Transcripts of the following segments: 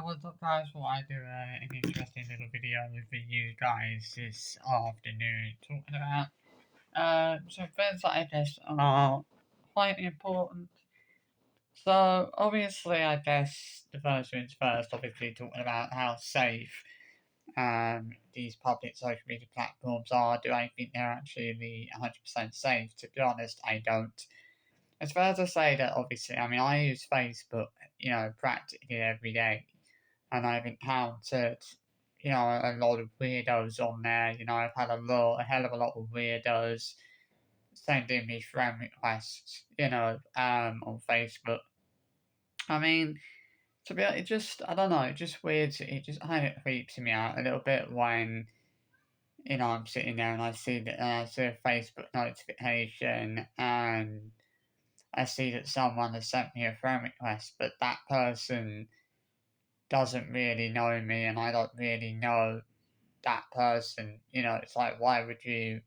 What's up guys, what I do an interesting little video for you guys this afternoon talking about some things that I guess are quite important. So obviously I guess the first things first, obviously talking about how safe these public social media platforms are. Do I think they're actually 100% safe? To be honest, I don't. It's fair to say that obviously, I mean, I use Facebook, practically every day, and I've encountered, a lot of weirdos on there. I've had a hell of a lot of weirdos sending me friend requests, on Facebook. I mean, to be honest, I don't know, it just weird, it just kind of creeps me out a little bit when, I'm sitting there and I see a Facebook notification and I see that someone has sent me a friend request, but that person doesn't really know me and I don't really know that person. It's like, why would you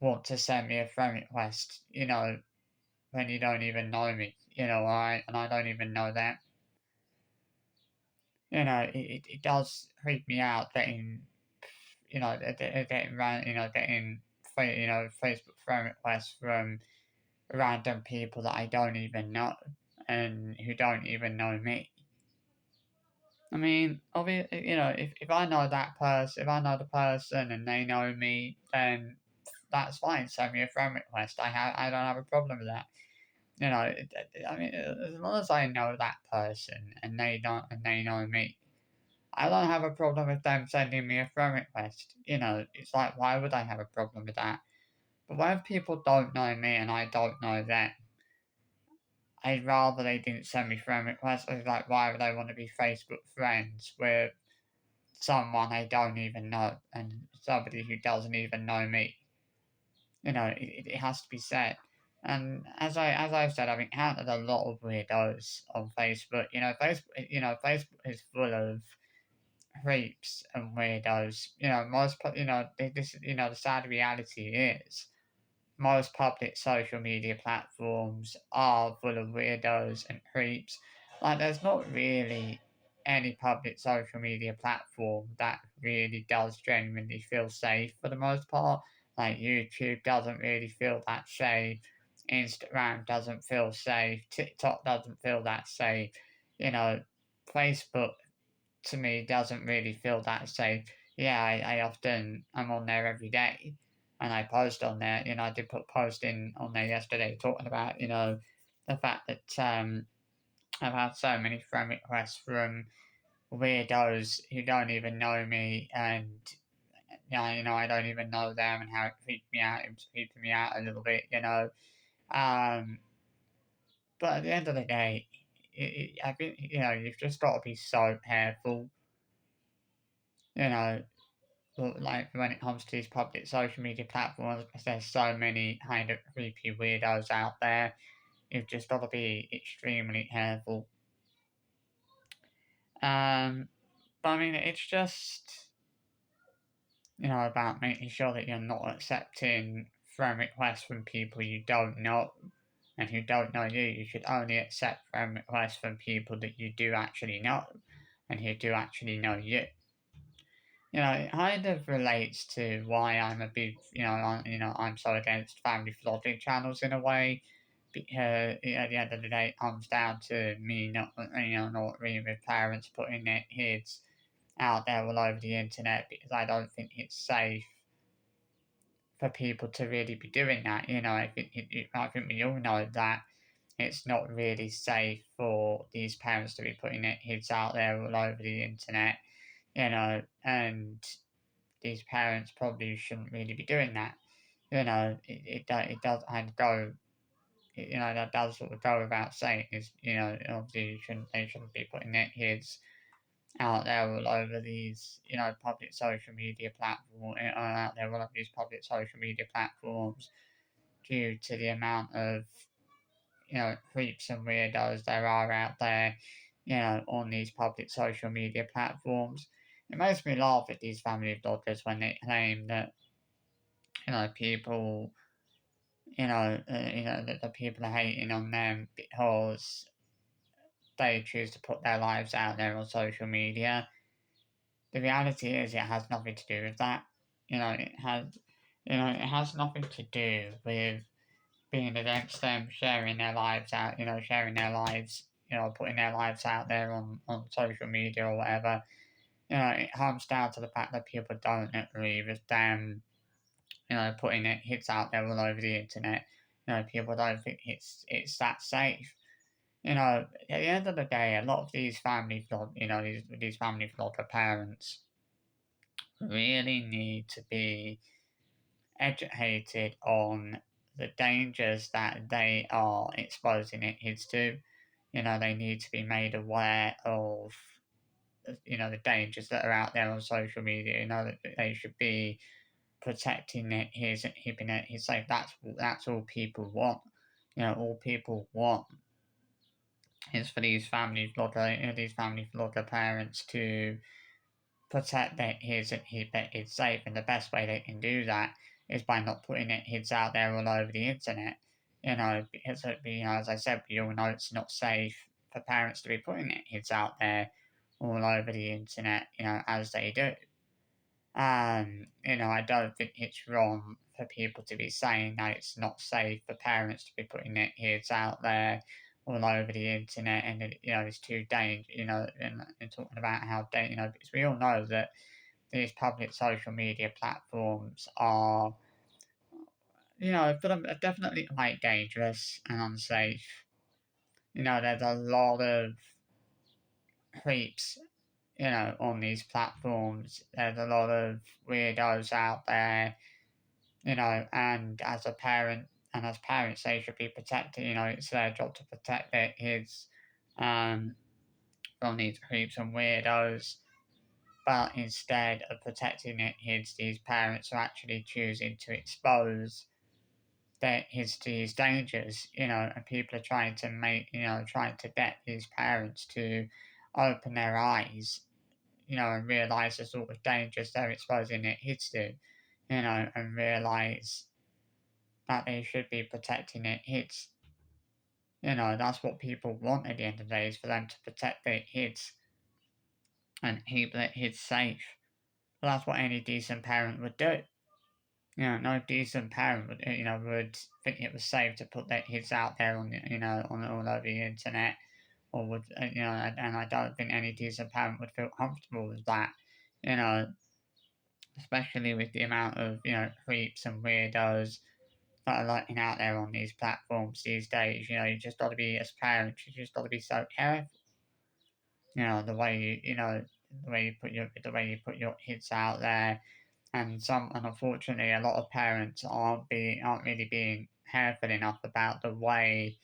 want to send me a friend request, when you don't even know me, and I don't even know that. It does freak me out getting, getting, Facebook friend requests from random people that I don't even know and who don't even know me. I mean, obviously, if I know that person, if I know the person and they know me, then that's fine. Send me a friend request. I don't have a problem with that. I mean, as long as I know that person and they know me, I don't have a problem with them sending me a friend request. It's like, why would I have a problem with that? But when people don't know me and I don't know them, I'd rather they didn't send me friend requests. It's like, why would I want to be Facebook friends with someone I don't even know and somebody who doesn't even know me? It has to be said. And as I've said, I've encountered a lot of weirdos on Facebook. Facebook is full of creeps and weirdos. The sad reality is most public social media platforms are full of weirdos and creeps. Like, there's not really any public social media platform that really does genuinely feel safe for the most part. Like, YouTube doesn't really feel that safe. Instagram doesn't feel safe. TikTok doesn't feel that safe. You know, Facebook to me doesn't really feel that safe. Yeah, I'm on there every day and I post on there. I did put post in on there yesterday talking about, the fact that I've had so many friend requests from weirdos who don't even know me and I don't even know them and how it creeped me out. It was creeping me out a little bit. Um, but at the end of the day, I think you've just got to be so careful. You know, like when it comes to these public social media platforms, because there's so many kind of creepy weirdos out there. You've just got to be extremely careful. But I mean, it's just about making sure that you're not accepting friend requests from people you don't know and who don't know you. You should only accept friend requests from people that you do actually know and who do actually know you. It kind of relates to why I'm a big, I'm so against family vlogging channels in a way, because at the end of the day, it comes down to me not agreeing with parents putting their kids out there all over the internet because I don't think it's safe for people to really be doing that. I think we all know that it's not really safe for these parents to be putting their kids out there all over the internet, and these parents probably shouldn't really be doing that. It does kind of go, that does sort of go without saying. Is obviously they shouldn't be putting their kids out there all over these public social media platforms, out there all over these public social media platforms due to the amount of creeps and weirdos there are out there, on these public social media platforms. It makes me laugh at these family vloggers when they claim that people, that the people are hating on them because they choose to put their lives out there on social media, the reality is it has nothing to do with that. It has nothing to do with being against them sharing their lives out, sharing their lives, putting their lives out there on social media or whatever. It comes down to the fact that people don't agree with them, putting it hits out there all over the internet. People don't think it's that safe. At the end of the day, a lot of these these family vlogger parents really need to be educated on the dangers that they are exposing their kids to. They need to be made aware of, the dangers that are out there on social media. That they should be protecting their kids and keeping their kids safe. That's all people want. All people want is for these family vlogger parents to protect their kids and keep their kids safe. And the best way they can do that is by not putting their kids out there all over the internet. Because as I said, we all know it's not safe for parents to be putting their kids out there all over the internet, as they do. I don't think it's wrong for people to be saying that it's not safe for parents to be putting their kids out there all over the internet, and it's too dangerous. And talking about how because we all know that these public social media platforms are, for them, are definitely quite dangerous and unsafe. There's a lot of creeps on these platforms. There's a lot of weirdos out there, and as a parent and as parents, they should be protected. It's their job to protect their kids from these creeps and weirdos. But instead of protecting their kids, these parents are actually choosing to expose their kids to these dangers, and people are trying to trying to get these parents to open their eyes, and realise the sort of dangers they're exposing their kids to, and realise that they should be protecting their kids. That's what people want at the end of the day, is for them to protect their kids and keep their kids safe. But that's what any decent parent would do. No decent parent would think it was safe to put their kids out there on all over the internet, or would, and I don't think any decent parent would feel comfortable with that, you know, especially with the amount of, creeps and weirdos that are lurking out there on these platforms these days. You just got to be, as parents, you just got to be so careful. The way the way you put your kids out there, and unfortunately, a lot of parents aren't really being careful enough about the way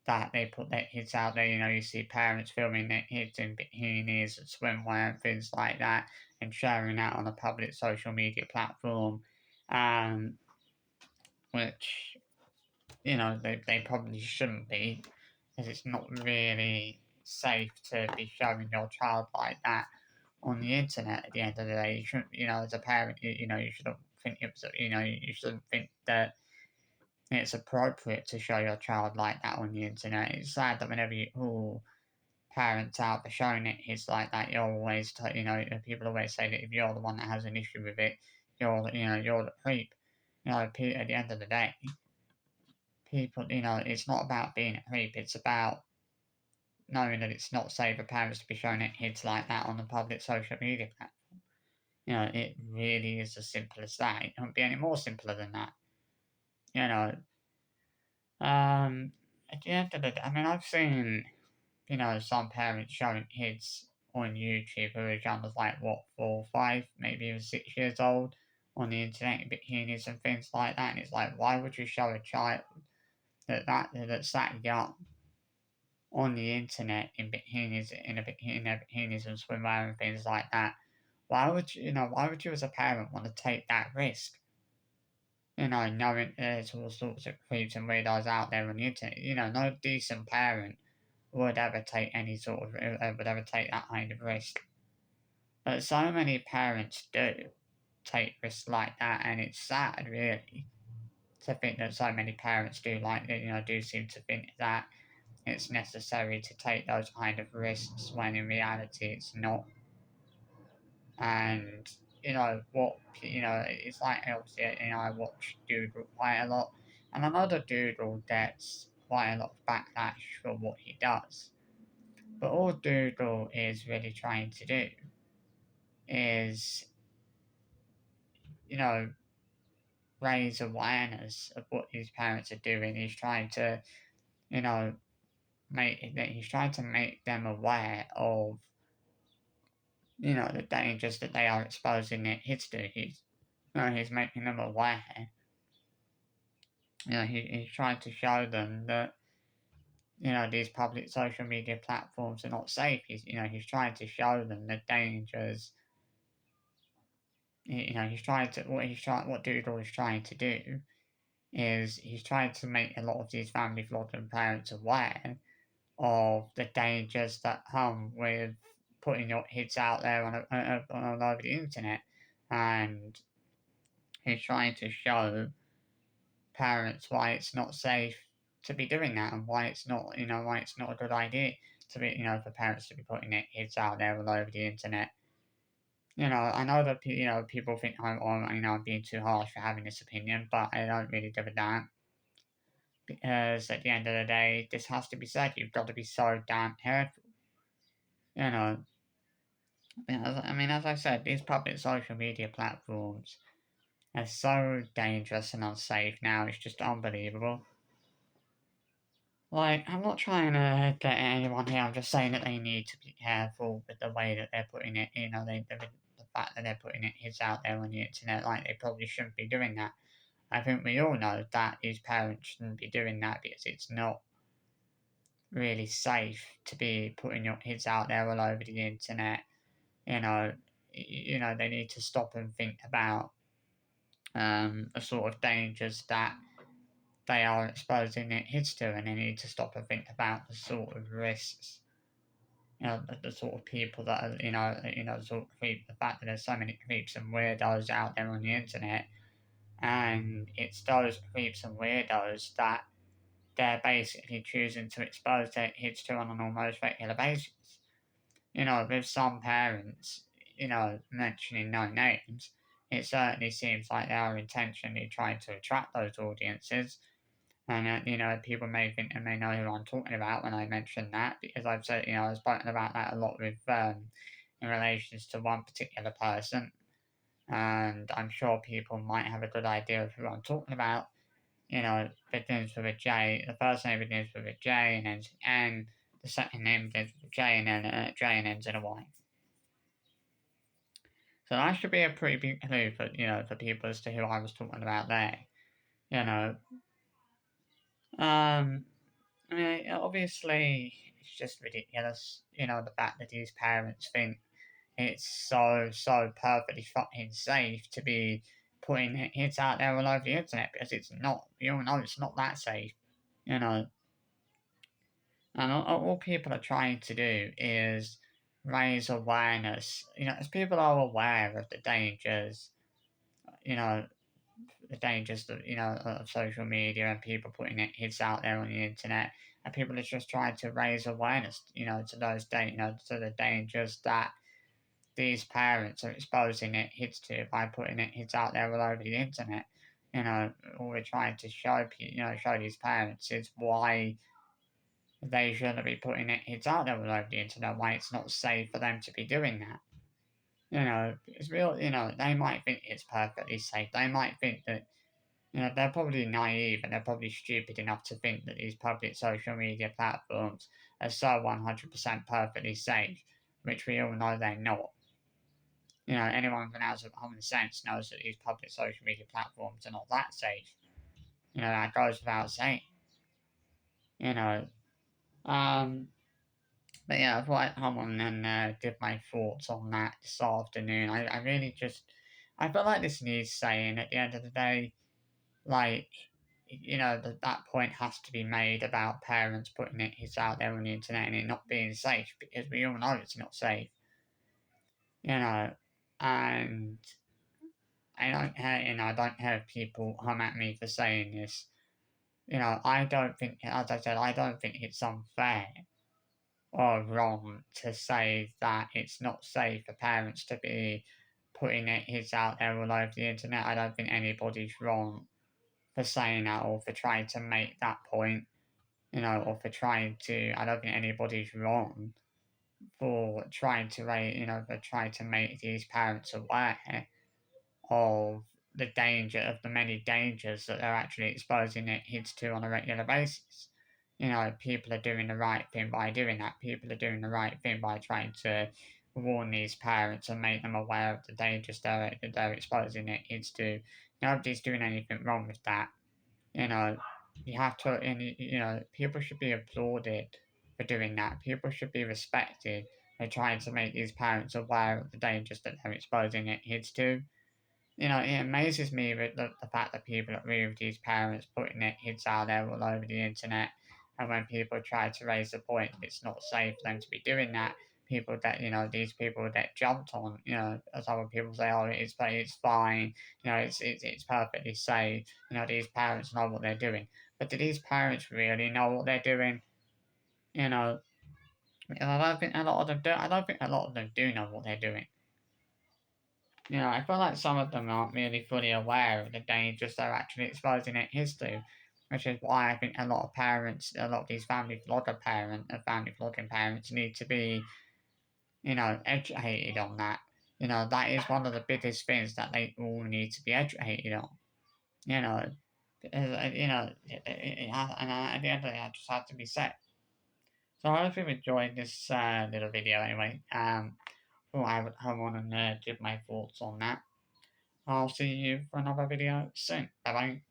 that they put their kids out there. You see parents filming their kids in bikinis and swimwear and things like that, and sharing that on a public social media platform, which they probably shouldn't be, because it's not really safe to be showing your child like that on the internet. At the end of the day, you shouldn't, as a parent, you shouldn't think you shouldn't think that it's appropriate to show your child like that on the internet. It's sad that whenever parents out for showing it, it's like that. You're always, people always say that if you're the one that has an issue with it, you're the creep. At the end of the day, people, it's not about being a creep. It's about knowing that it's not safe for parents to be showing it kids like that on the public social media platform. It really is as simple as that. It can't be any more simpler than that. You know, at the end of the day, I mean, I've seen, some parents showing kids on YouTube who are young as like, what, 4, 5, maybe even 6 years old on the internet in bikinis and things like that. And it's like, why would you show a child that's that young on the internet in bikinis and swimwear and things like that? Why would you as a parent want to take that risk? Knowing there's all sorts of creeps and weirdos out there on the internet. No decent parent would ever take would ever take that kind of risk. But so many parents do take risks like that, and it's sad, really, to think that so many parents do do seem to think that it's necessary to take those kind of risks when in reality it's not. And it's like obviously I watch Doodle quite a lot, and I know that Doodle gets quite a lot of backlash for what he does. But all Doodle is really trying to do is, you know, raise awareness of what his parents are doing. He's trying to, you know, he's trying to make them aware of, the dangers that they are exposing their kids to. He's making them aware. He's trying to show them that, these public social media platforms are not safe. He's trying to show them the dangers. What Doodle is trying to do is he's trying to make a lot of these family vlogging parents aware of the dangers that come with putting your kids out there on all over the internet, and he's trying to show parents why it's not safe to be doing that, and why it's not a good idea to be, for parents to be putting their kids out there all over the internet. I know that people think I'm being too harsh for having this opinion, but I don't really give a damn, because at the end of the day, this has to be said. You've got to be so damn careful. You know, as I said, these public social media platforms are so dangerous and unsafe now. It's just unbelievable. Like, I'm not trying to get anyone here. I'm just saying that they need to be careful with the way that they're putting it. The fact that they're putting it is out there on the internet. Like, they probably shouldn't be doing that. I think we all know that these parents shouldn't be doing that, because it's not really safe to be putting your kids out there all over the internet. You know, they need to stop and think about the sort of dangers that they are exposing their kids to, and they need to stop and think about the sort of risks. The sort of people that are, sort of the fact that there's so many creeps and weirdos out there on the internet, and it's those creeps and weirdos that they're basically choosing to expose their kids to on an almost regular basis. With some parents, mentioning no names, it certainly seems like they are intentionally trying to attract those audiences. And, people may think and may know who I'm talking about when I mention that, because I've said, I've spoken about that a lot in relations to one particular person. And I'm sure people might have a good idea of who I'm talking about. Begins with a J. The first name begins with a J and ends in N. The second name begins with a J and then J and ends in a Y. So that should be a pretty big clue for people as to who I was talking about there. You know, um, obviously, it's just ridiculous. The fact that these parents think it's so perfectly fucking safe to be putting hits out there all over the internet, because it's not. You all know it's not that safe. You know, and all people are trying to do is raise awareness. As people are aware of the dangers, you know, of social media and people putting it hits out there on the internet, and people are just trying to raise awareness, to to the dangers that these parents are exposing it hits to by putting it hits out there all over the internet. All we're trying to show these parents is why they shouldn't be putting it hits out there all over the internet, why it's not safe for them to be doing that. It's real, they might think it's perfectly safe. They might think that, they're probably naive and they're probably stupid enough to think that these public social media platforms are so 100% perfectly safe, which we all know they're not. Anyone with an ounce of common sense knows that these public social media platforms are not that safe. That goes without saying. You know, um, but yeah, I thought I'd come on and give my thoughts on that this afternoon. I really just, I feel like this needs saying at the end of the day. Like, that point has to be made about parents putting it out there on the internet and it not being safe, because we all know it's not safe. And I don't care if people come at me for saying this. I don't think, as I said, I don't think it's unfair or wrong to say that it's not safe for parents to be putting their kids out there all over the internet. I don't think anybody's wrong for saying that or for trying to make that point, or for trying to. I don't think anybody's wrong for trying to for trying to make these parents aware of the danger of the many dangers that they're actually exposing their kids to on a regular basis. People are doing the right thing by doing that. People are doing the right thing by trying to warn these parents and make them aware of the dangers they're exposing their kids to. Nobody's doing anything wrong with that. You know, you have to, and people should be applauded for doing that. People should be respected for trying to make these parents aware of the dangers that they're exposing their kids to. It amazes me with the fact that people agree with these parents putting their kids out there all over the internet. And when people try to raise the point that it's not safe for them to be doing that, these people get jumped on, as other people say, oh, it's fine, it's perfectly safe, these parents know what they're doing. But do these parents really know what they're doing? You know, and I don't think a lot of them do. I don't think a lot of them do know what they're doing. I feel like some of them aren't really fully aware of the dangers they're actually exposing their kids to, which is why I think a lot of parents, a lot of these family flogging parents need to be, educated on that. That is one of the biggest things that they all need to be educated on. You know, and at the end of the day, it just has to be said. So I hope you've enjoyed this little video anyway. Thought I would come on and give my thoughts on that. I'll see you for another video soon. Bye bye.